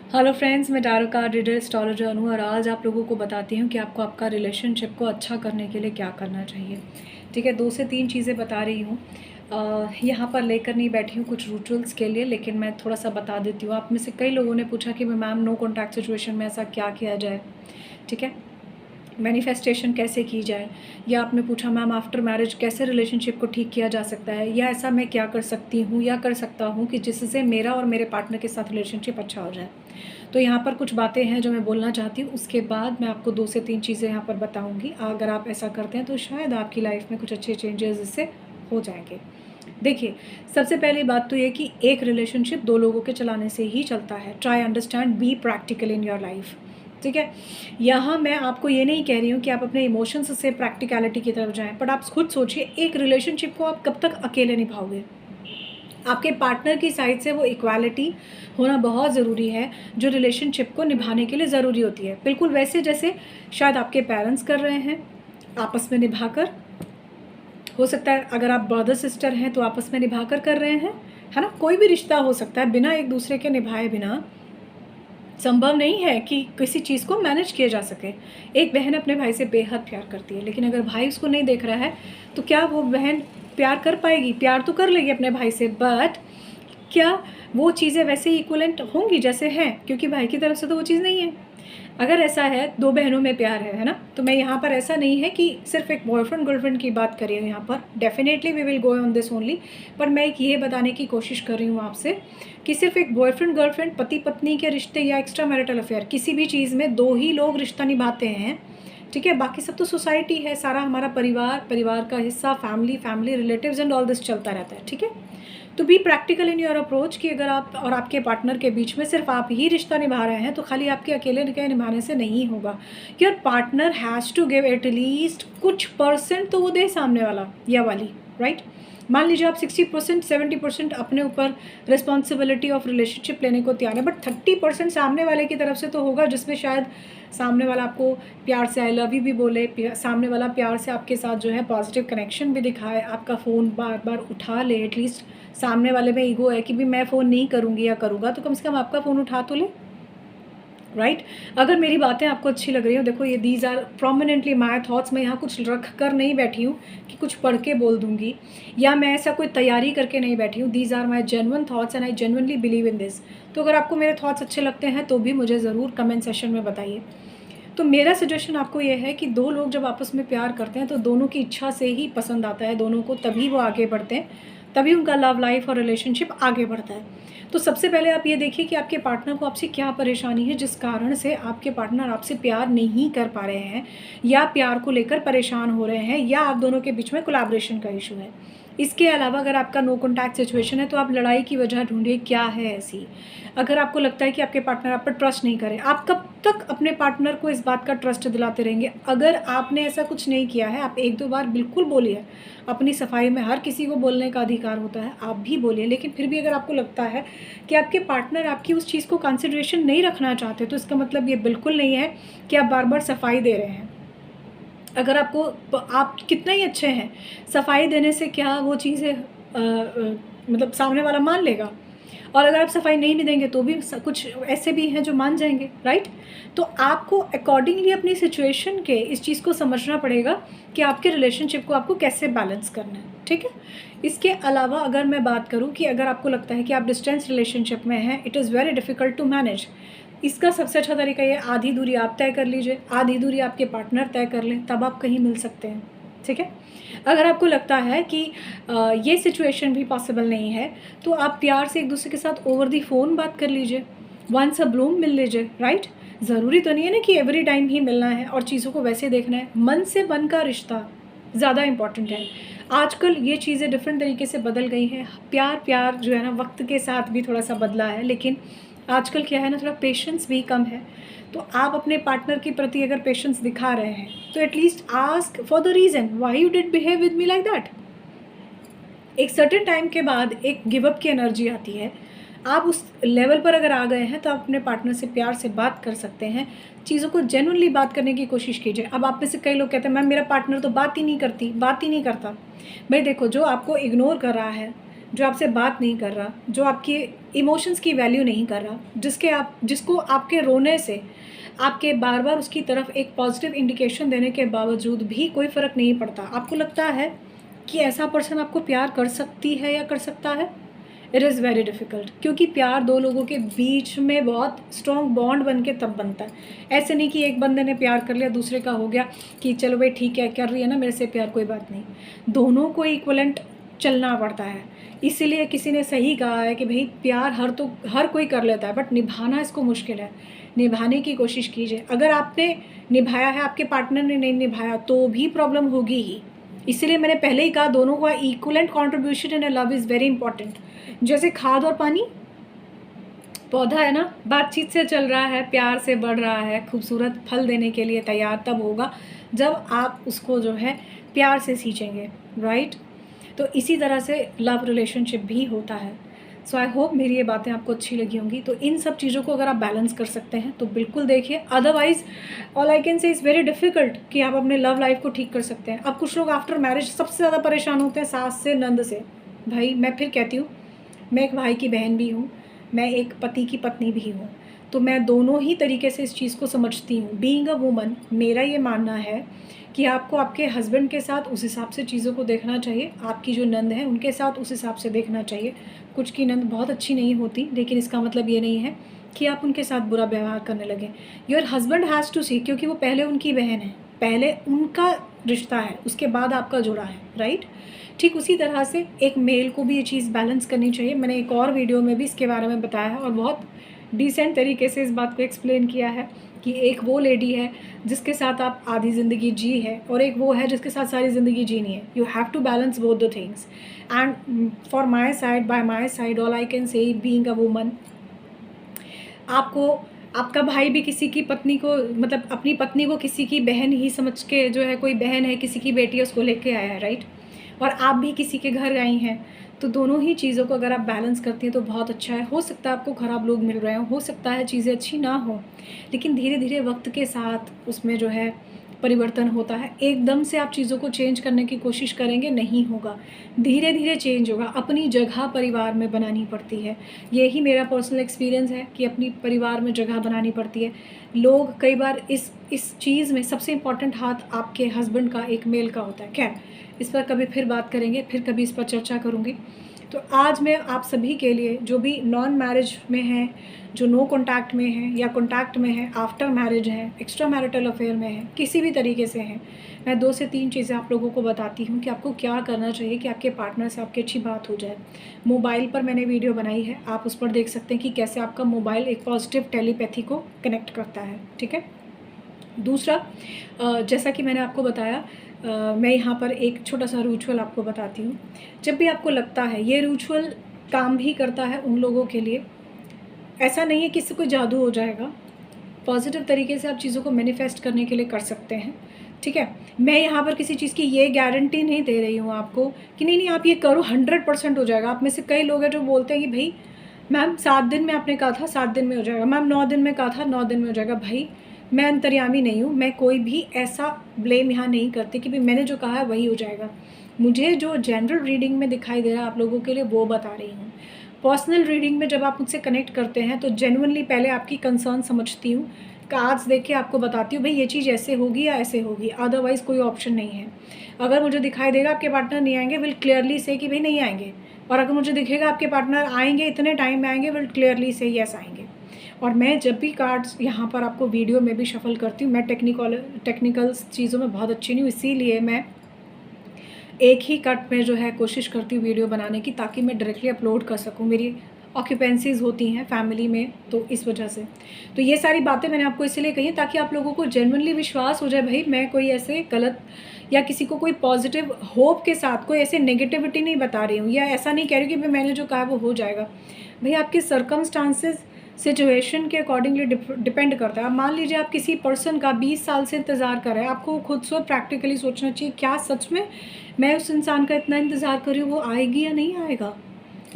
Hello friends, मैं tarot card reader astrologer हूँ और आज आप लोगों को बताती हूँ कि आपको आपका रिलेशनशिप को अच्छा करने के लिए क्या करना चाहिए। ठीक है, 2 से 3 चीज़ें बता रही हूँ। यहाँ पर लेकर नहीं बैठी हूँ कुछ रिचुअल्स के लिए, लेकिन मैं थोड़ा सा बता देती हूँ। आप में से कई लोगों ने पूछा कि मैम नो कॉन्टैक्ट सिचुएशन में ऐसा क्या किया जाए। ठीक है, मैनिफेस्टेशन कैसे की जाए, या आपने पूछा मैम आफ्टर मैरिज कैसे रिलेशनशिप को ठीक किया जा सकता है, या ऐसा मैं क्या कर सकती हूँ या कर सकता हूँ कि जिससे मेरा और मेरे पार्टनर के साथ रिलेशनशिप अच्छा हो जाए। तो यहाँ पर कुछ बातें हैं जो मैं बोलना चाहती हूँ, उसके बाद मैं आपको 2 से 3 चीज़ें यहाँ पर बताऊँगी। अगर आप ऐसा करते हैं तो शायद आपकी लाइफ में कुछ अच्छे चेंजेस इससे हो जाएंगे। देखिए, सबसे पहली बात तो ये कि एक रिलेशनशिप 2 लोगों के चलाने से ही चलता है। Try understand, B practical in your life. ठीक है, यहाँ मैं आपको ये नहीं कह रही हूँ कि आप अपने इमोशंस से प्रैक्टिकलिटी की तरफ जाएं, बट आप खुद सोचिए एक रिलेशनशिप को आप कब तक अकेले निभाओगे। आपके पार्टनर की साइड से वो इक्वालिटी होना बहुत ज़रूरी है जो रिलेशनशिप को निभाने के लिए ज़रूरी होती है। बिल्कुल वैसे जैसे शायद आपके पेरेंट्स कर रहे हैं, आपस में निभाकर। हो सकता है अगर आप ब्रदर सिस्टर हैं तो आपस में निभाकर कर रहे हैं, है ना। कोई भी रिश्ता हो सकता है, बिना एक दूसरे के निभाए बिना संभव नहीं है कि किसी चीज़ को मैनेज किया जा सके। एक बहन अपने भाई से बेहद प्यार करती है, लेकिन अगर भाई उसको नहीं देख रहा है तो क्या वो बहन प्यार कर पाएगी? प्यार तो कर लेगी अपने भाई से, बट क्या वो चीज़ें वैसे इक्वलेंट होंगी जैसे हैं? क्योंकि भाई की तरफ से तो वो चीज़ नहीं है। अगर ऐसा है, 2 बहनों में प्यार है ना, तो मैं यहाँ पर ऐसा नहीं है कि सिर्फ एक बॉयफ्रेंड गर्लफ्रेंड की बात कर रही हूँ यहाँ पर। Definitely we will go on this only, पर मैं एक ये बताने की कोशिश कर रही हूँ आपसे कि सिर्फ एक बॉयफ्रेंड गर्लफ्रेंड पति पत्नी के रिश्ते या एक्स्ट्रा मैरिटल अफेयर किसी भी चीज़ में 2 ही लोग रिश्ता निभाते हैं। ठीक है, बाकी सब तो सोसाइटी है, सारा हमारा परिवार, परिवार का हिस्सा, family, family relatives and all this चलता रहता है। ठीक है, तो B practical in your approach कि अगर आप और आपके पार्टनर के बीच में सिर्फ आप ही रिश्ता निभा रहे हैं तो खाली आपके अकेले के निभाने से नहीं होगा। Your partner has to give at least कुछ परसेंट तो वो दे सामने वाला या वाली, राइट। मान लीजिए आप 60% 70% अपने ऊपर रिस्पॉन्सिबिलिटी ऑफ रिलेशनशिप लेने को तैयार है, बट 30% सामने वाले की तरफ से तो होगा, जिसमें शायद सामने वाला आपको प्यार से आई लव यू भी बोले, सामने वाला प्यार से आपके साथ जो है पॉजिटिव कनेक्शन भी दिखाए, आपका फ़ोन बार बार उठा ले। एटलीस्ट सामने वाले में ईगो है कि भी मैं फ़ोन नहीं करूँगी या करूँगा तो कम से कम आपका फ़ोन उठा तो ले, राइट। अगर मेरी बातें आपको अच्छी लग रही हो, देखो ये these are prominently my thoughts. मैं यहाँ कुछ रख कर नहीं बैठी हूँ कि कुछ पढ़ के बोल दूँगी, या मैं ऐसा कोई तैयारी करके नहीं बैठी हूँ। These are my genuine thoughts and I genuinely believe in this. तो अगर आपको मेरे थॉट्स अच्छे लगते हैं तो भी मुझे ज़रूर कमेंट सेशन में बताइए। तो मेरा सजेशन आपको ये है कि 2 लोग जब आपस में प्यार करते हैं तो दोनों की इच्छा से ही पसंद आता है दोनों को, तभी वो आगे बढ़ते हैं, तभी उनका लव लाइफ और रिलेशनशिप आगे बढ़ता है। तो सबसे पहले आप ये देखिए कि आपके पार्टनर को आपसे क्या परेशानी है जिस कारण से आपके पार्टनर आपसे प्यार नहीं कर पा रहे हैं, या प्यार को लेकर परेशान हो रहे हैं, या आप दोनों के बीच में कोलैबोरेशन का इशू है। इसके अलावा अगर आपका नो कॉन्टैक्ट सिचुएशन है तो आप लड़ाई की वजह ढूंढिए क्या है ऐसी। अगर आपको लगता है कि आपके पार्टनर आप पर ट्रस्ट नहीं करें, आप कब तक अपने पार्टनर को इस बात का ट्रस्ट दिलाते रहेंगे? अगर आपने ऐसा कुछ नहीं किया है, आप 1-2 बार बिल्कुल बोलिए अपनी सफाई में। हर किसी को बोलने का अधिकार होता है, आप भी बोलिए। लेकिन फिर भी अगर आपको लगता है कि आपके पार्टनर आपकी उस चीज़ को कंसिडरेशन नहीं रखना चाहते, तो इसका मतलब ये बिल्कुल नहीं है कि आप बार बार सफाई दे रहे हैं। अगर आपको, आप कितने ही अच्छे हैं, सफाई देने से क्या वो चीज़ें मतलब सामने वाला मान लेगा? और अगर आप सफाई नहीं भी देंगे तो भी कुछ ऐसे भी हैं जो मान जाएंगे, राइट। तो आपको अकॉर्डिंगली अपनी सिचुएशन के इस चीज़ को समझना पड़ेगा कि आपके रिलेशनशिप को आपको कैसे बैलेंस करना है। ठीक है, इसके अलावा अगर मैं बात करूं कि अगर आपको लगता है कि आप डिस्टेंस रिलेशनशिप में हैं, it is very difficult to manage, इसका सबसे अच्छा तरीका ये, आधी दूरी आप तय कर लीजिए, आधी दूरी आपके पार्टनर तय कर लें, तब आप कहीं मिल सकते हैं। ठीक है, अगर आपको लगता है कि ये सिचुएशन भी पॉसिबल नहीं है तो आप प्यार से एक दूसरे के साथ ओवर दी फ़ोन बात कर लीजिए, वंस अ ब्लूम मिल लीजिए, राइट। ज़रूरी तो नहीं है ना कि एवरी टाइम ही मिलना है और चीज़ों को वैसे देखना है। मन से मन का रिश्ता ज़्यादा इम्पॉर्टेंट है। आजकल ये चीज़ें डिफरेंट तरीके से बदल गई हैं। प्यार जो है ना वक्त के साथ भी थोड़ा सा बदला है, लेकिन आजकल क्या है ना, थोड़ा पेशेंस भी कम है। तो आप अपने पार्टनर के प्रति अगर पेशेंस दिखा रहे हैं तो at least ask for the reason why you did behave with me like that. एक सर्टेन टाइम के बाद एक गिव अप की एनर्जी आती है। आप उस लेवल पर अगर आ गए हैं तो आप अपने पार्टनर से प्यार से बात कर सकते हैं। चीज़ों को जेन्युइनली बात करने की कोशिश कीजिए। अब आप में से कई लोग कहते हैं मैम मेरा पार्टनर तो बात ही नहीं करता। भाई देखो, जो आपको इग्नोर कर रहा है जो आपसे बात नहीं कर रहा, जो आपके इमोशंस की वैल्यू नहीं कर रहा, जिसको आपके रोने से, आपके बार बार उसकी तरफ एक पॉजिटिव इंडिकेशन देने के बावजूद भी कोई फ़र्क नहीं पड़ता, आपको लगता है कि ऐसा पर्सन आपको प्यार कर सकती है या कर सकता है, इट इज़ वेरी डिफ़िकल्ट। क्योंकि प्यार दो लोगों के बीच में बहुत स्ट्रॉन्ग बॉन्ड बन के तब बनता है। ऐसे नहीं कि एक बंदे ने प्यार कर लिया, दूसरे का हो गया कि चलो भाई ठीक है, कर रही है ना मेरे से प्यार, कोई बात नहीं। दोनों को इक्वलेंट चलना पड़ता है। इसीलिए किसी ने सही कहा है कि भाई प्यार हर कोई कर लेता है, बट निभाना इसको मुश्किल है। निभाने की कोशिश कीजिए। अगर आपने निभाया है, आपके पार्टनर ने नहीं निभाया, तो भी प्रॉब्लम होगी ही। इसीलिए मैंने पहले ही कहा, दोनों का equivalent contribution in a love is very important. जैसे खाद और पानी, पौधा है ना, बातचीत से चल रहा है, प्यार से बढ़ रहा है, खूबसूरत फल देने के लिए तैयार तब होगा जब आप उसको जो है प्यार से सींचेंगे, राइट। तो इसी तरह से लव रिलेशनशिप भी होता है। सो आई होप मेरी ये बातें आपको अच्छी लगी होंगी। तो इन सब चीज़ों को अगर आप बैलेंस कर सकते हैं तो बिल्कुल देखिए, अदरवाइज़ ऑल आई कैन से इज़ वेरी डिफ़िकल्ट कि आप अपने लव लाइफ को ठीक कर सकते हैं। अब कुछ लोग आफ्टर मैरिज सबसे ज़्यादा परेशान होते हैं सास से, नंद से। भाई मैं फिर कहती हूँ, मैं एक भाई की बहन भी हूँ, मैं एक पति की पत्नी भी हूँ, तो मैं दोनों ही तरीके से इस चीज़ को समझती हूँ। बीइंग अ वुमन, मेरा ये मानना है कि आपको आपके हस्बैंड के साथ उस हिसाब से चीज़ों को देखना चाहिए, आपकी जो नंद है उनके साथ उस हिसाब से देखना चाहिए। कुछ की नंद बहुत अच्छी नहीं होती, लेकिन इसका मतलब ये नहीं है कि आप उनके साथ बुरा व्यवहार करने लगें। योर हस्बैंड हैज़ टू सी, क्योंकि वो पहले उनकी बहन है, पहले उनका रिश्ता है, उसके बाद आपका जुड़ा है, राइट। ठीक उसी तरह से एक मेल को भी ये चीज़ बैलेंस करनी चाहिए। मैंने एक और वीडियो में भी इसके बारे में बताया है और बहुत डिसेंट तरीके से इस बात को एक्सप्लेन किया है कि एक वो लेडी है जिसके साथ आप आधी ज़िंदगी जी है, और एक वो है जिसके साथ सारी ज़िंदगी जीनी है। You have to balance both the things. And for my side, by my side, all I can say, being a woman, आपको आपका भाई भी किसी की पत्नी को, मतलब अपनी पत्नी को किसी की बहन ही समझ के, जो है कोई बहन है, किसी की बेटी है, उसको लेके आया है, राइट। और आप भी किसी के घर गई हैं, तो दोनों ही चीज़ों को अगर आप बैलेंस करती हैं तो बहुत अच्छा है। हो सकता है आपको ख़राब लोग मिल रहे हो सकता है चीज़ें अच्छी ना हो, लेकिन धीरे धीरे वक्त के साथ उसमें जो है परिवर्तन होता है। एकदम से आप चीज़ों को चेंज करने की कोशिश करेंगे, नहीं होगा, धीरे धीरे चेंज होगा। अपनी जगह परिवार में बनानी पड़ती है। यही मेरा पर्सनल एक्सपीरियंस है कि अपनी परिवार में जगह बनानी पड़ती है। लोग कई बार इस चीज़ में सबसे इम्पॉर्टेंट हाथ आपके हस्बैंड का, एक मेल का होता है। खैर, इस पर कभी फिर बात करेंगे, फिर कभी इस पर चर्चा करूँगी। तो आज मैं आप सभी के लिए, जो भी नॉन मैरिज में हैं, जो नो कॉन्टैक्ट में हैं या कॉन्टैक्ट में हैं, आफ्टर मैरिज हैं, एक्स्ट्रा मैरिटल अफेयर में हैं, किसी भी तरीके से हैं, मैं 2 से 3 चीज़ें आप लोगों को बताती हूँ कि आपको क्या करना चाहिए कि आपके पार्टनर से आपकी अच्छी बात हो जाए। मोबाइल पर मैंने वीडियो बनाई है, आप उस पर देख सकते हैं कि कैसे आपका मोबाइल एक पॉजिटिव टेलीपैथी को कनेक्ट करता है, ठीक है। दूसरा, जैसा कि मैंने आपको बताया, मैं यहाँ पर एक छोटा सा रिचुअल आपको बताती हूँ। जब भी आपको लगता है, ये रिचुअल काम भी करता है उन लोगों के लिए, ऐसा नहीं है कि इससे कोई जादू हो जाएगा, पॉजिटिव तरीके से आप चीज़ों को मैनिफेस्ट करने के लिए कर सकते हैं, ठीक है। मैं यहाँ पर किसी चीज़ की ये गारंटी नहीं दे रही हूँ आपको कि नहीं आप ये करो 100% हो जाएगा। आप में से कई लोग हैं जो बोलते हैं कि भाई मैम 7 दिन में आपने कहा था 7 दिन में हो जाएगा, मैम 9 दिन में कहा था 9 दिन में हो जाएगा। भाई मैं अंतर्यामी नहीं हूँ, मैं कोई भी ऐसा ब्लेम यहाँ नहीं करती कि भाई मैंने जो कहा है वही हो जाएगा। मुझे जो जनरल रीडिंग में दिखाई दे रहा है आप लोगों के लिए, वो बता रही हूँ। पर्सनल रीडिंग में जब आप मुझसे कनेक्ट करते हैं तो जेन्युइनली पहले आपकी कंसर्न समझती हूँ, कार्ड्स देख के आपको बताती हूँ भाई ये चीज़ ऐसे होगी या ऐसे होगी, अदरवाइज़ कोई ऑप्शन नहीं है। अगर मुझे दिखाई देगा आपके पार्टनर नहीं आएंगे, विल क्लियरली से कि भाई नहीं आएंगे, और अगर मुझे दिखेगा आपके पार्टनर आएंगे, इतने टाइम में आएंगे, विल क्लियरली से यस आएंगे। और मैं जब भी कार्ड्स यहाँ पर आपको वीडियो में भी शफल करती हूँ, मैं टेक्निकल चीज़ों में बहुत अच्छी नहीं हूँ, इसीलिए मैं एक ही कट में जो है कोशिश करती हूँ वीडियो बनाने की, ताकि मैं डायरेक्टली अपलोड कर सकूँ। मेरी ऑक्यूपेंसीज़ होती हैं फैमिली में, तो इस वजह से तो ये सारी बातें मैंने आपको इसलिए कही हैं ताकि आप लोगों को जेन्युइनली विश्वास हो जाए भाई मैं कोई ऐसे गलत या किसी को कोई पॉजिटिव होप के साथ कोई ऐसे नेगेटिविटी नहीं बता रही हूँ, या ऐसा नहीं कह रही कि भाई मैंने जो कहा वो हो जाएगा। भाई आपके सर्कमस्टांसेस सिचुएशन के अकॉर्डिंगली डिपेंड करता है। अब मान लीजिए आप किसी पर्सन का 20 साल से इंतज़ार कर रहे हैं, आपको खुद से प्रैक्टिकली सोचना चाहिए क्या सच में मैं उस इंसान का इतना इंतज़ार कर रही हूँ, वो आएगी या नहीं आएगा।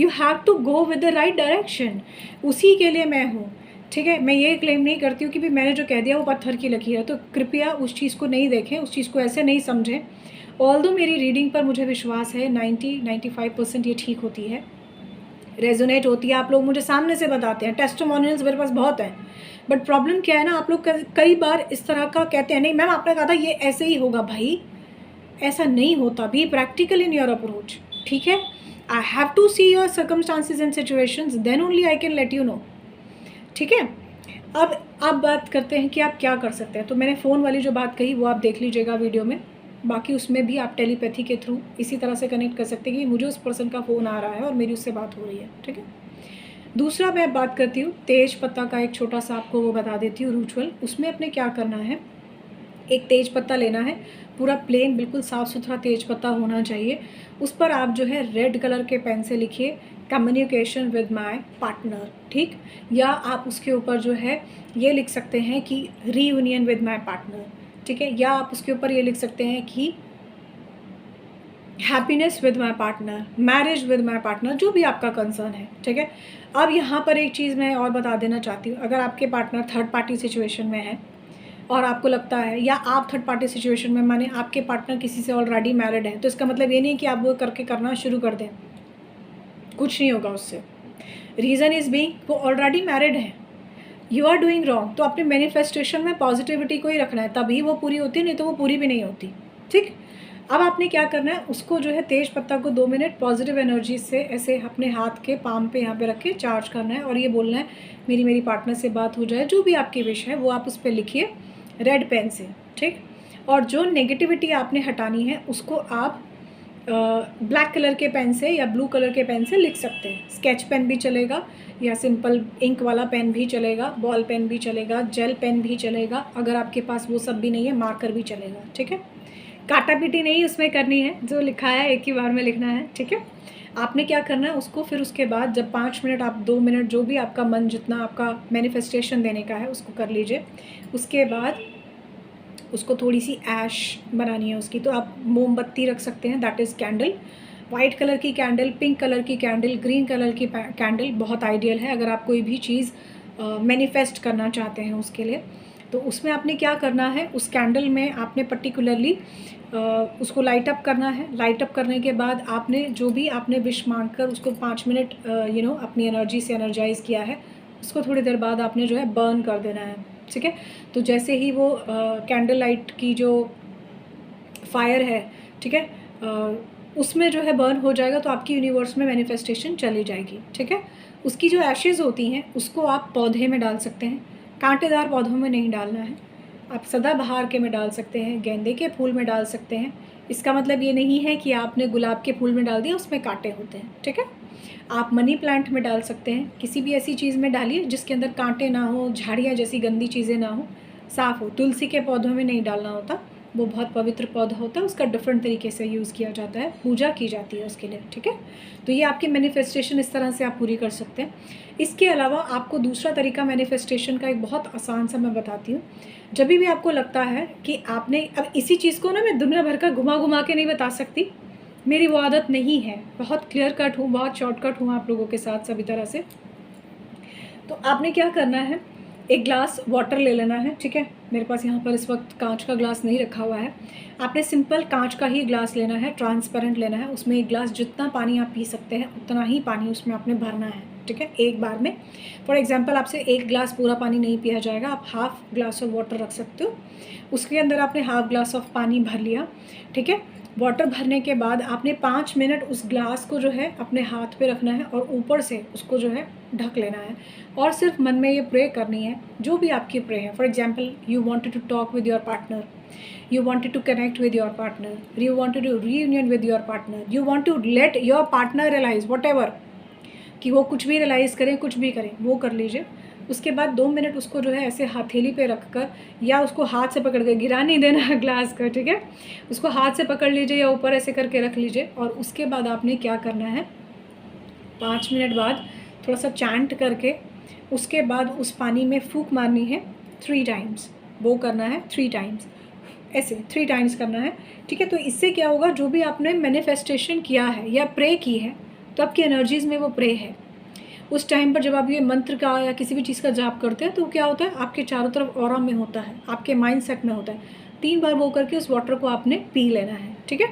You have to go with the right direction, उसी के लिए मैं हूँ, ठीक है। मैं ये क्लेम नहीं करती हूँ कि भी मैंने जो कह दिया वो पत्थर की लकीर है, तो कृपया उस चीज़ को नहीं देखें, उस चीज़ को ऐसे नहीं समझें। ऑल्दो मेरी रीडिंग पर मुझे विश्वास है 90-95% ये ठीक होती है, रेजोनेट होती है, आप लोग मुझे सामने से बताते हैं, टेस्टिमोनियल्स मेरे पास बहुत हैं। बट प्रॉब्लम क्या है ना, आप लोग कई बार इस तरह का कहते हैं, नहीं मैम आपने कहा था ये ऐसे ही होगा। भाई ऐसा नहीं होता, be practical in your approach, ठीक है। I have to see your circumstances and situations, then only I can let you know, ठीक है। अब बात करते हैं कि आप क्या कर सकते हैं। तो मैंने फ़ोन वाली जो बात कही वो आप देख लीजिएगा वीडियो में, बाकी उसमें भी आप टेलीपैथी के थ्रू इसी तरह से कनेक्ट कर सकते हैं कि मुझे उस पर्सन का फ़ोन आ रहा है और मेरी उससे बात हो रही है, ठीक है। दूसरा मैं बात करती हूँ तेज पत्ता का, एक छोटा सा आपको वो बता देती हूँ रिचुअल। उसमें अपने क्या करना है, एक तेज पत्ता लेना है, पूरा प्लेन बिल्कुल साफ़ सुथरा तेज पत्ता होना चाहिए। उस पर आप जो है रेड कलर के पेन से लिखिए कम्युनिकेशन विद माय पार्टनर, ठीक। या आप उसके ऊपर जो है ये लिख सकते हैं कि रीयूनियन विद माय पार्टनर, ठीक है। या आप उसके ऊपर ये लिख सकते हैं कि happiness with my partner, marriage with my partner, जो भी आपका कंसर्न है, ठीक है। अब यहाँ पर एक चीज़ मैं और बता देना चाहती हूँ, अगर आपके पार्टनर थर्ड पार्टी सिचुएशन में है और आपको लगता है, या आप थर्ड पार्टी सिचुएशन में माने आपके पार्टनर किसी से ऑलरेडी मैरिड है, तो इसका मतलब ये नहीं कि आप वो करना शुरू कर दें, कुछ नहीं होगा उससे। रीज़न इज़ बीइंग वो ऑलरेडी मैरिड है, यू आर डूइंग रॉन्ग। तो अपने मैनिफेस्टेशन में पॉजिटिविटी को ही रखना है, तभी वो पूरी होती है, नहीं तो वो पूरी भी नहीं होती, ठीक। अब आपने क्या करना है, उसको जो है तेज पत्ता को 2 मिनट पॉजिटिव एनर्जी से ऐसे अपने हाथ के पाम पे यहाँ पे रख के चार्ज करना है, और ये बोलना है मेरी पार्टनर से बात हो जाए, जो भी आपकी विश है वो आप उस पर लिखिए रेड पेन से, ठीक। और जो नेगेटिविटी आपने हटानी है उसको आप ब्लैक कलर के पेन से या ब्लू कलर के पेन से लिख सकते हैं। स्केच पेन भी चलेगा या सिंपल इंक वाला पेन भी चलेगा, बॉल पेन भी चलेगा, जेल पेन भी चलेगा, अगर आपके पास वो सब भी नहीं है मार्कर भी चलेगा, ठीक है। काटा पीटी नहीं उसमें करनी है, जो लिखा है एक ही बार में लिखना है, ठीक है। आपने क्या करना है उसको, फिर उसके बाद जब 5 मिनट आप 2 मिनट जो भी आपका मन जितना आपका मैनिफेस्टेशन देने का है उसको कर लीजिए। उसके बाद उसको थोड़ी सी ऐश बनानी है उसकी, तो आप मोमबत्ती रख सकते हैं, that is candle, white colour की कैंडल, पिंक कलर की कैंडल, ग्रीन कलर की कैंडल बहुत आइडियल है अगर आप कोई भी चीज़ मैनिफेस्ट करना चाहते हैं उसके लिए। तो उसमें आपने क्या करना है, उस कैंडल में आपने पर्टिकुलरली उसको लाइट अप करना है। लाइट अप करने के बाद आपने जो भी आपने विश मांग कर उसको 5 मिनट अपनी एनर्जी से एनर्जाइज़ किया है, उसको थोड़ी देर बाद आपने जो है बर्न कर देना है, ठीक है। तो जैसे ही वो कैंडल लाइट की जो फायर है, ठीक है, उसमें जो है बर्न हो जाएगा, तो आपकी यूनिवर्स में मैनिफेस्टेशन चली जाएगी, ठीक है। उसकी जो एशेज़ होती हैं उसको आप पौधे में डाल सकते हैं, कांटेदार पौधों में नहीं डालना है। आप सदाबहार के में डाल सकते हैं, गेंदे के फूल में डाल सकते हैं। इसका मतलब ये नहीं है कि आपने गुलाब के फूल में डाल दिया उसमें कांटे होते हैं, ठीक है। आप मनी प्लांट में डाल सकते हैं, किसी भी ऐसी चीज़ में डालिए जिसके अंदर कांटे ना हो, झाड़ियाँ जैसी गंदी चीज़ें ना हो, साफ़ हो। तुलसी के पौधों में नहीं डालना होता, वो बहुत पवित्र पौधा होता है, उसका डिफरेंट तरीके से यूज़ किया जाता है, पूजा की जाती है उसके लिए, ठीक है। तो ये आपकी मैनिफेस्टेशन इस तरह से आप पूरी कर सकते हैं। इसके अलावा आपको दूसरा तरीका मैनिफेस्टेशन का एक बहुत आसान सा मैं बताती हूँ। जब भी आपको लगता है कि आपने, अब इसी चीज़ को ना मैं दुनिया भर का घुमा के नहीं बता सकती, मेरी वो आदत नहीं है, बहुत क्लियर कट हूँ, बहुत शॉर्टकट हूँ आप लोगों के साथ सभी तरह से। तो आपने क्या करना है, एक ग्लास वाटर ले लेना है, ठीक है। मेरे पास यहाँ पर इस वक्त कांच का ग्लास नहीं रखा हुआ है, आपने सिंपल कांच का ही ग्लास लेना है, ट्रांसपेरेंट लेना है। उसमें एक ग्लास जितना पानी आप पी सकते हैं उतना ही पानी उसमें आपने भरना है, ठीक है, एक बार में। फॉर एग्जांपल आपसे एक ग्लास पूरा पानी नहीं पिया जाएगा, आप हाफ़ ग्लास ऑफ वाटर रख सकते हो, उसके अंदर आपने हाफ़ ग्लास ऑफ पानी भर लिया, ठीक है। वाटर भरने के बाद आपने 5 मिनट उस ग्लास को जो है अपने हाथ पे रखना है और ऊपर से उसको जो है ढक लेना है, और सिर्फ मन में ये प्रे करनी है जो भी आपकी प्रे है। For example you wanted to talk with your partner, you wanted to connect with your partner, you wanted to reunion with your partner, you want to let your partner realize whatever, कि वो कुछ भी realise करें, कुछ भी करें, वो कर लीजिए। उसके बाद 2 मिनट उसको जो है ऐसे हथेली पे रख कर, या उसको हाथ से पकड़ के, गिरा नहीं देना है ग्लास का, ठीक है। उसको हाथ से पकड़ लीजिए या ऊपर ऐसे करके रख लीजिए, और उसके बाद आपने क्या करना है, 5 मिनट बाद थोड़ा सा चैंट करके उसके बाद उस पानी में फूंक मारनी है 3 टाइम्स, वो करना है 3 टाइम्स, ऐसे 3 टाइम्स करना है, ठीक है। तो इससे क्या होगा, जो भी आपने मैनिफेस्टेशन किया है या प्रे की है, तो आपकी एनर्जीज़ में वो प्रे है। उस टाइम पर जब आप ये मंत्र का या किसी भी चीज़ का जाप करते हैं तो क्या होता है, आपके चारों तरफ ऑरा में होता है, आपके माइंड सेट में होता है। 3 बार वो करके उस वाटर को आपने पी लेना है, ठीक है।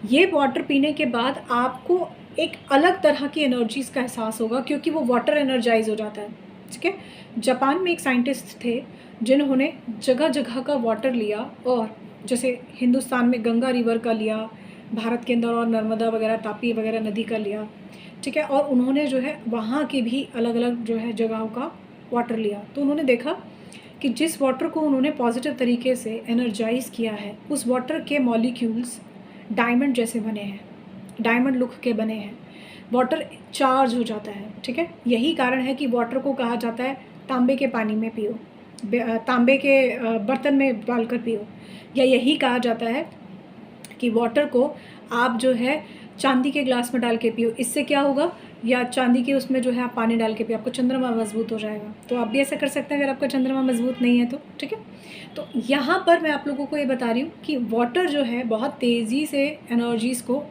ये वाटर पीने के बाद आपको एक अलग तरह की एनर्जीज़ का एहसास होगा, क्योंकि वो वाटर एनर्जाइज हो जाता है। ठीक है, जापान में एक साइंटिस्ट थे जिन्होंने जगह जगह का वाटर लिया, और जैसे हिंदुस्तान में गंगा रिवर का लिया, भारत के अंदर और नर्मदा वगैरह, तापी वगैरह नदी का लिया। ठीक है, और उन्होंने जो है वहाँ के भी अलग अलग जो है जगहों का वाटर लिया। तो उन्होंने देखा कि जिस वाटर को उन्होंने पॉजिटिव तरीके से एनर्जाइज किया है, उस वाटर के मॉलिक्यूल्स डायमंड जैसे बने हैं, डायमंड लुक के बने हैं। वाटर चार्ज हो जाता है। ठीक है, यही कारण है कि वाटर को कहा जाता है तांबे के पानी में पियो, तांबे के बर्तन में डालकर पियो, या यही कहा जाता है कि वाटर को आप जो है चांदी के ग्लास में डाल के पियो। इससे क्या होगा, या चांदी के उसमें जो है आप पानी डाल के पियो, आपको चंद्रमा मजबूत हो जाएगा। तो आप भी ऐसा कर सकते हैं अगर आपका चंद्रमा मजबूत नहीं है तो। ठीक है, तो यहाँ पर मैं आप लोगों को ये बता रही हूँ कि वाटर जो है बहुत तेज़ी से एनर्जीज़ को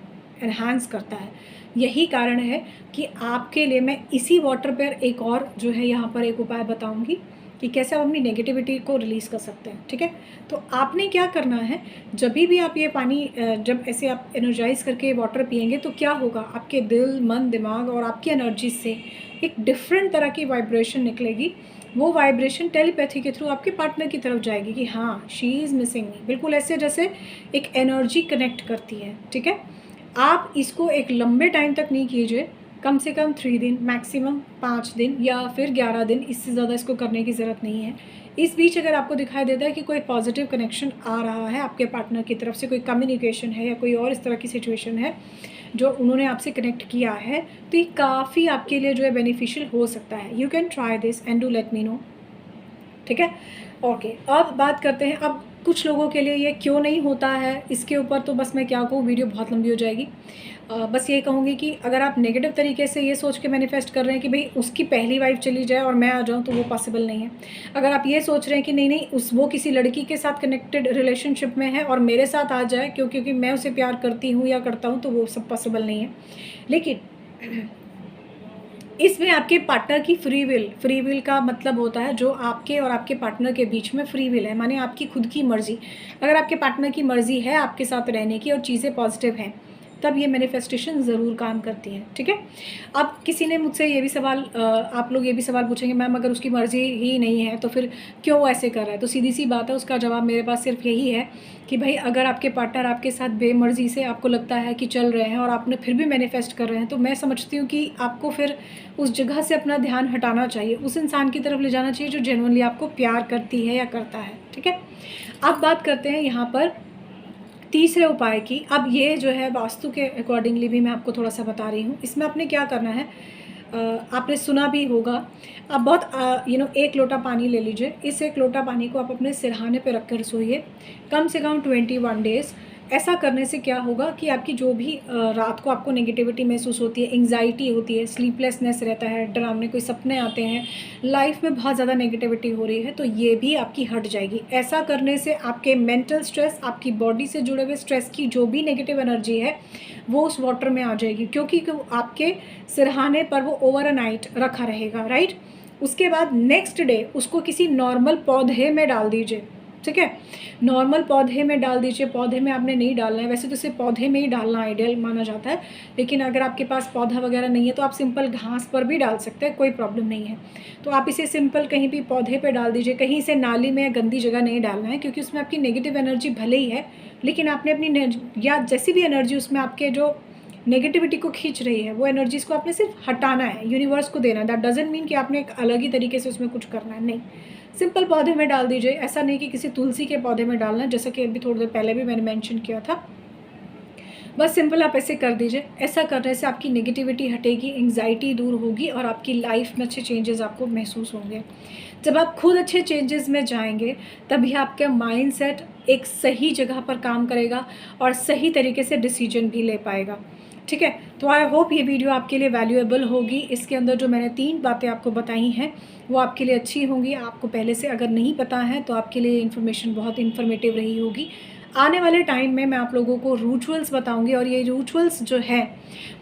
एनहांस करता है। यही कारण है कि आपके लिए मैं इसी वाटर पर एक और जो है यहाँ पर एक उपाय बताऊँगी कि कैसे आप अपनी नेगेटिविटी को रिलीज़ कर सकते हैं। ठीक है, तो आपने क्या करना है, जब भी आप ये पानी जब ऐसे आप एनर्जाइज करके वाटर पिएंगे तो क्या होगा, आपके दिल, मन, दिमाग और आपकी एनर्जी से एक डिफरेंट तरह की वाइब्रेशन निकलेगी। वो वाइब्रेशन टेलीपैथी के थ्रू आपके पार्टनर की तरफ जाएगी कि हाँ, शी इज़ मिसिंग मी, बिल्कुल ऐसे जैसे एक एनर्जी कनेक्ट करती है। ठीक है, आप इसको एक लंबे टाइम तक नहीं कीजिए, कम से कम 3 दिन, मैक्सिमम 5 दिन या फिर 11 दिन, इससे ज़्यादा इसको करने की ज़रूरत नहीं है। इस बीच अगर आपको दिखाई देता है कि कोई पॉजिटिव कनेक्शन आ रहा है आपके पार्टनर की तरफ से, कोई कम्युनिकेशन है या कोई और इस तरह की सिचुएशन है जो उन्होंने आपसे कनेक्ट किया है, तो ये काफ़ी आपके लिए जो है बेनिफिशियल हो सकता है। You can try this and do let me know. ठीक है, ओके, अब बात करते हैं। अब कुछ लोगों के लिए ये क्यों नहीं होता है, इसके ऊपर तो बस मैं क्या कहूँ, वीडियो बहुत लंबी हो जाएगी। बस ये कहूँगी कि अगर आप नेगेटिव तरीके से ये सोच के मैनिफेस्ट कर रहे हैं कि भाई उसकी पहली वाइफ चली जाए और मैं आ जाऊँ, तो वो पॉसिबल नहीं है। अगर आप ये सोच रहे हैं कि नहीं नहीं वो किसी लड़की के साथ कनेक्टेड रिलेशनशिप में है और मेरे साथ आ जाए क्योंकि मैं उसे प्यार करती हूँ या करता हूँ, तो वो सब पॉसिबल नहीं है। लेकिन इसमें आपके पार्टनर की फ्री विल का मतलब होता है जो आपके और आपके पार्टनर के बीच में फ्री विल है, माने आपकी खुद की मर्ज़ी। अगर आपके पार्टनर की मर्ज़ी है आपके साथ रहने की और चीज़ें पॉजिटिव हैं, तब ये मैनिफेस्टेशन ज़रूर काम करती है। ठीक है, अब किसी ने मुझसे ये भी सवाल आप लोग ये भी सवाल पूछेंगे, मैम अगर उसकी मर्ज़ी ही नहीं है तो फिर क्यों ऐसे कर रहा है? तो सीधी सी बात है, उसका जवाब मेरे पास सिर्फ यही है कि भाई अगर आपके पार्टनर आपके साथ बेमर्ज़ी से आपको लगता है कि चल रहे हैं और आपने फिर भी मैनिफेस्ट कर रहे हैं, तो मैं समझती हूँ कि आपको फिर उस जगह से अपना ध्यान हटाना चाहिए, उस इंसान की तरफ ले जाना चाहिए जो जेन्युइनली आपको प्यार करती है या करता है। ठीक है, अब बात करते हैं यहाँ पर तीसरे उपाय की। अब ये जो है वास्तु के अकॉर्डिंगली भी मैं आपको थोड़ा सा बता रही हूँ। इसमें आपने क्या करना है, आपने सुना भी होगा, आप बहुत 1 लोटा पानी ले लीजिए। इस 1 लोटा पानी को आप अपने सिरहाने पे रख कर सोइए कम से कम 21 डेज़। ऐसा करने से क्या होगा कि आपकी जो भी रात को आपको नेगेटिविटी महसूस होती है, एंग्जाइटी होती है, स्लीपलेसनेस रहता है, डरावने कोई सपने आते हैं, लाइफ में बहुत ज़्यादा नेगेटिविटी हो रही है, तो ये भी आपकी हट जाएगी। ऐसा करने से आपके मेंटल स्ट्रेस, आपकी बॉडी से जुड़े हुए स्ट्रेस की जो भी नेगेटिव एनर्जी है वो उस वाटर में आ जाएगी, क्योंकि आपके सिरहाने पर वो ओवर अ नाइट रखा रहेगा, राइट। उसके बाद नेक्स्ट डे उसको किसी नॉर्मल पौधे में डाल दीजिए। ठीक है, नॉर्मल पौधे में डाल दीजिए। पौधे में आपने नहीं डालना है, वैसे तो इसे पौधे में ही डालना आइडियल माना जाता है, लेकिन अगर आपके पास पौधा वगैरह नहीं है तो आप सिंपल घास पर भी डाल सकते हैं, कोई प्रॉब्लम नहीं है। तो आप इसे सिंपल कहीं भी पौधे पे डाल दीजिए, कहीं इसे नाली में या गंदी जगह नहीं डालना है, क्योंकि उसमें आपकी नेगेटिव एनर्जी भले ही है, लेकिन आपने अपनी या जैसी भी एनर्जी उसमें आपके जो नेगेटिविटी को खींच रही है वो एनर्जीज़ को आपने सिर्फ हटाना है, यूनिवर्स को देना है। दैट डजंट मीन कि आपने एक अलग ही तरीके से उसमें कुछ करना है, नहीं। सिंपल पौधे में डाल दीजिए, ऐसा नहीं कि किसी तुलसी के पौधे में डालना है, जैसा कि अभी थोड़ी देर पहले भी मैंने मेंशन किया था। बस सिंपल आप ऐसे कर दीजिए। ऐसा करने से आपकी नेगेटिविटी हटेगी, एंग्जाइटी दूर होगी और आपकी लाइफ में अच्छे चेंजेस आपको महसूस होंगे। जब आप खुद अच्छे चेंजेस में जाएंगे तभी आपका माइंडसेट एक सही जगह पर काम करेगा और सही तरीके से डिसीजन भी ले पाएगा। ठीक है, तो आई होप ये वीडियो आपके लिए वैल्यूएबल होगी। इसके अंदर जो मैंने 3 बातें आपको बताई हैं वो आपके लिए अच्छी होंगी। आपको पहले से अगर नहीं पता है तो आपके लिए इन्फॉर्मेशन बहुत इन्फॉर्मेटिव रही होगी। आने वाले टाइम में मैं आप लोगों को रिचुअल्स बताऊंगी और ये रिचुअल्स जो है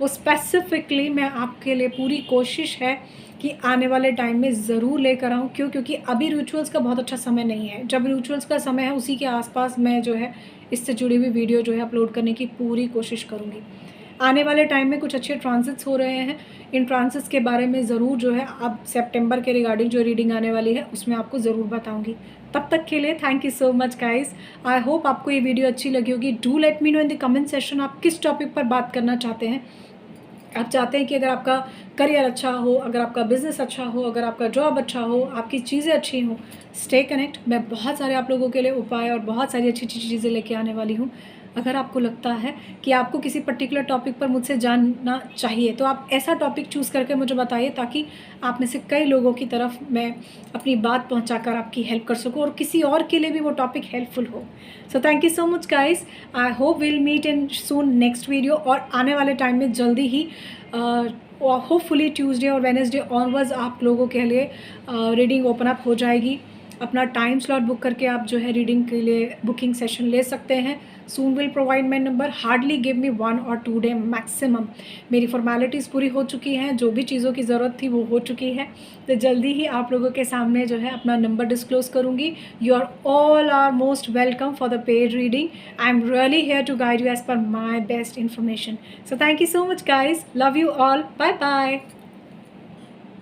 वो स्पेसिफिकली मैं आपके लिए पूरी कोशिश है कि आने वाले टाइम में ज़रूर लेकर आऊँ। क्योंकि अभी रिचुअल्स का बहुत अच्छा समय नहीं है। जब रिचुअल्स का समय है उसी के आसपास मैं जो है इससे जुड़ी हुई वीडियो जो है अपलोड करने की पूरी कोशिश करूँगी। आने वाले टाइम में कुछ अच्छे ट्रांजिट्स हो रहे हैं, इन ट्रांजिट्स के बारे में ज़रूर जो है अब सितंबर के रिगार्डिंग जो रीडिंग आने वाली है उसमें आपको ज़रूर बताऊंगी। तब तक के लिए thank you so much guys. I hope आपको ये वीडियो अच्छी लगी होगी। Do let me know in the comment section आप किस टॉपिक पर बात करना चाहते हैं। आप चाहते हैं कि अगर आपका करियर अच्छा हो, अगर आपका बिज़नेस अच्छा हो, अगर आपका जॉब अच्छा हो, आपकी चीज़ें अच्छी हों, स्टे कनेक्ट। मैं बहुत सारे आप लोगों के लिए उपाय और बहुत सारी अच्छी अच्छी चीज़ें लेके आने वाली हूँ। अगर आपको लगता है कि आपको किसी पर्टिकुलर टॉपिक पर मुझसे जानना चाहिए तो आप ऐसा टॉपिक चूज़ करके मुझे बताइए, ताकि आप में से कई लोगों की तरफ मैं अपनी बात पहुंचाकर आपकी हेल्प कर सकूं और किसी और के लिए भी वो टॉपिक हेल्पफुल हो। So thank you so much guys. I hope will meet in soon next video, और आने वाले टाइम में जल्दी ही होपफुली ट्यूसडे और वेडनेसडे ऑनवर्ड्स आप लोगों के लिए रीडिंग ओपन अप हो जाएगी। अपना टाइम स्लॉट बुक करके आप जो है रीडिंग के लिए बुकिंग सेशन ले सकते हैं। Soon will provide my number, hardly give me 1 और 2 डे मैक्सिमम। मेरी फॉर्मेलिटीज़ पूरी हो चुकी हैं, जो भी चीज़ों की ज़रूरत थी वो हो चुकी है। तो जल्दी ही आप लोगों के सामने जो है अपना नंबर डिस्क्लोज करूँगी। You are all are most welcome for the paid reading. I am really here to guide you as per my best information. So thank you so much guys, love you all, bye bye.